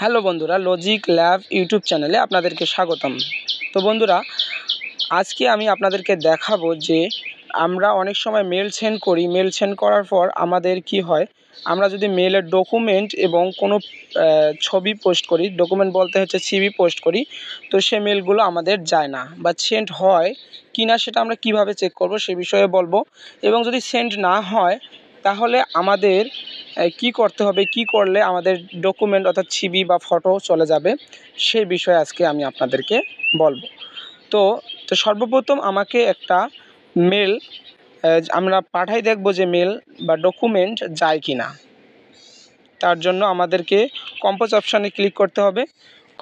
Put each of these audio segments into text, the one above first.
Hello বন্ধুরা, logic lab YouTube চ্যানেলে আপনাদেরকে স্বাগতম। তো বন্ধুরা, আজকে আমি আপনাদেরকে দেখাবো যে আমরা অনেক সময় মেল সেন্ড করি। মেল সেন্ড করার পর আমাদের কি হয়, আমরা যদি মেলের ডকুমেন্ট এবং কোনো ছবি পোস্ট করি, ডকুমেন্ট বলতে হচ্ছে সিভি পোস্ট করি, তো সে মেলগুলো আমাদের যায় না বা সেন্ড হয় কি না সেটা আমরা কিভাবে চেক করব সে বিষয়ে বলবো। এবং যদি সেন্ড না হয় তাহলে আমাদের কি করতে হবে, কি করলে আমাদের ডকুমেন্ট অর্থাৎ ছবি বা ফটো চলে যাবে, সেই বিষয়ে আজকে আমি আপনাদেরকে বলবো। তো সর্বপ্রথম আমাকে একটা মেল আমরা পাঠাই দেখব যে মেল বা ডকুমেন্ট যায় কি না। তার জন্য আমাদেরকে কম্পোজ অপশানে ক্লিক করতে হবে।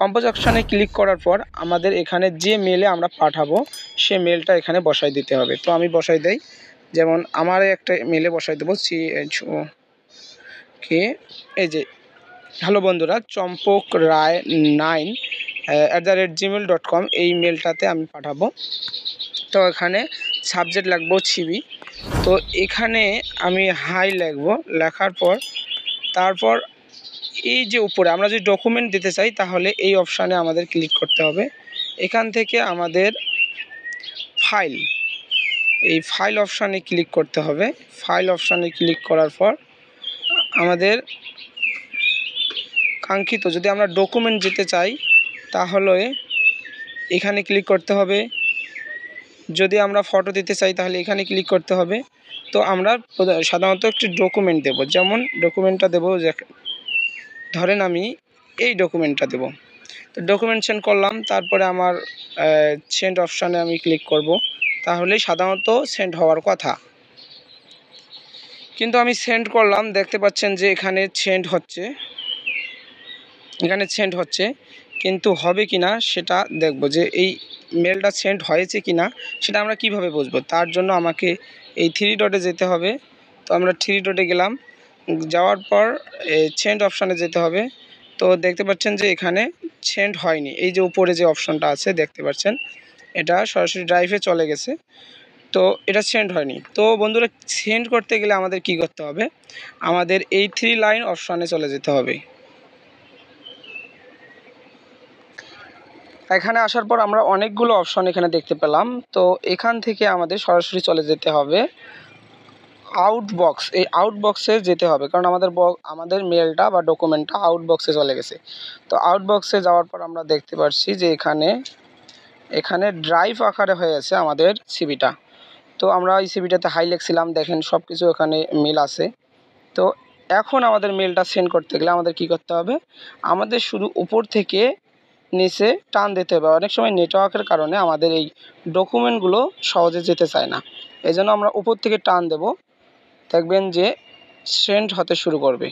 কম্পোজ অপশানে ক্লিক করার পর আমাদের এখানে যে মেলে আমরা পাঠাবো সে মেলটা এখানে বসাই দিতে হবে। তো আমি বসাই দেই, যেমন আমার একটা মেলে বসাই দেবো এই যে হ্যালো বন্ধুরা, চম্পক রায় 9@gmail.com এই মেলটাতে আমি পাঠাবো। তো এখানে সাবজেক্ট লিখবো ছবি। তো এখানে আমি হাই লিখবো, লেখার পর তারপর এই যে উপরে আমরা যদি ডকুমেন্ট দিতে চাই তাহলে এই অপশানে আমাদের ক্লিক করতে হবে। এখান থেকে আমাদের এই ফাইল অপশানে ক্লিক করতে হবে। ফাইল অপশানে ক্লিক করার পর আমাদের কাঙ্ক্ষিত যদি আমরা ডকুমেন্ট দিতে চাই তাহলে এখানে ক্লিক করতে হবে। যদি আমরা ফটো দিতে চাই তাহলে এখানে ক্লিক করতে হবে। তো আমরা সাধারণত একটি ডকুমেন্ট দেব, যেমন ডকুমেন্টটা দেব, ধরেন আমি এই ডকুমেন্টটা দেব। তো ডকুমেন্ট সেন্ড করলাম, তারপরে আমার সেন্ড অপশানে আমি ক্লিক করব, তাহলেই সাধারণত সেন্ড হওয়ার কথা। কিন্তু আমি সেন্ড করলাম, দেখতে পাচ্ছেন যে এখানে সেন্ড হচ্ছে, কিন্তু হবে কি না সেটা দেখব, যে এই মেলটা সেন্ড হয়েছে কি না সেটা আমরা কিভাবে বুঝবো। তার জন্য আমাকে এই 3 ডটে যেতে হবে। তো আমরা 3 ডটে গেলাম, যাওয়ার পর সেন্ড অপশানে যেতে হবে। তো দেখতে পাচ্ছেন যে এখানে সেন্ড হয়নি। এই যে উপরে যে অপশানটা আছে দেখতে পাচ্ছেন, এটা সরাসরি ড্রাইভে চলে গেছে, তো এটা সেন্ড হয়নি। তো বন্ধুরা, সেন্ড করতে গেলে আমাদের কি করতে হবে, আমাদের এই 3 লাইন অপশানে চলে যেতে হবে। এখানে আসার পর আমরা অনেকগুলো অপশন এখানে দেখতে পেলাম। তো এখান থেকে আমাদের সরাসরি চলে যেতে হবে আউটবক্স। এই আউটবক্সে যেতে হবে, কারণ আমাদের মেলটা বা ডকুমেন্টটা আউটবক্সে চলে গেছে। তো আউটবক্সে যাওয়ার পর আমরা দেখতে পাচ্ছি যে এখানে ড্রাইভ আকারে হয়ে আছে আমাদের সিভিটা। তো আমরা এই সিভিটাতে হাই লিখছিলাম, দেখেন সব কিছু এখানে মিল আছে। তো এখন আমাদের মেলটা সেন্ড করতে গেলে আমাদের কি করতে হবে, আমাদের শুধু উপর থেকে নিচে টান দিতে হবে। অনেক সময় নেটওয়ার্কের কারণে আমাদের এই ডকুমেন্টগুলো সহজে যেতে চায় না, এই জন্য আমরা উপর থেকে টান দেব, দেখবেন যে সেন্ড হতে শুরু করবে।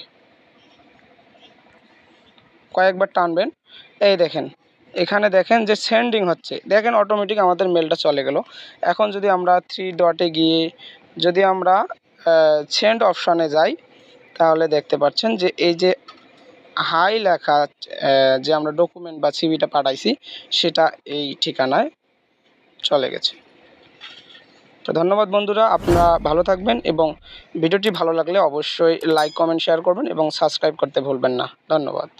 কয়েকবার টানবেন, এই দেখেন এখানে দেখেন যে সেন্ডিং হচ্ছে, দেখেন অটোমেটিক আমাদের মেলটা চলে গেল। এখন যদি আমরা 3 ডটে গিয়ে যদি আমরা সেন্ড অপশানে যাই তাহলে দেখতে পাচ্ছেন যে এই যে হাই লেখা যে আমরা ডকুমেন্ট বা সিভিটা পাঠাইছি সেটা এই ঠিকানায় চলে গেছে। তো ধন্যবাদ বন্ধুরা, আপনারা ভালো থাকবেন এবং ভিডিওটি ভালো লাগলে অবশ্যই লাইক কমেন্ট শেয়ার করবেন এবং সাবস্ক্রাইব করতে ভুলবেন না। ধন্যবাদ।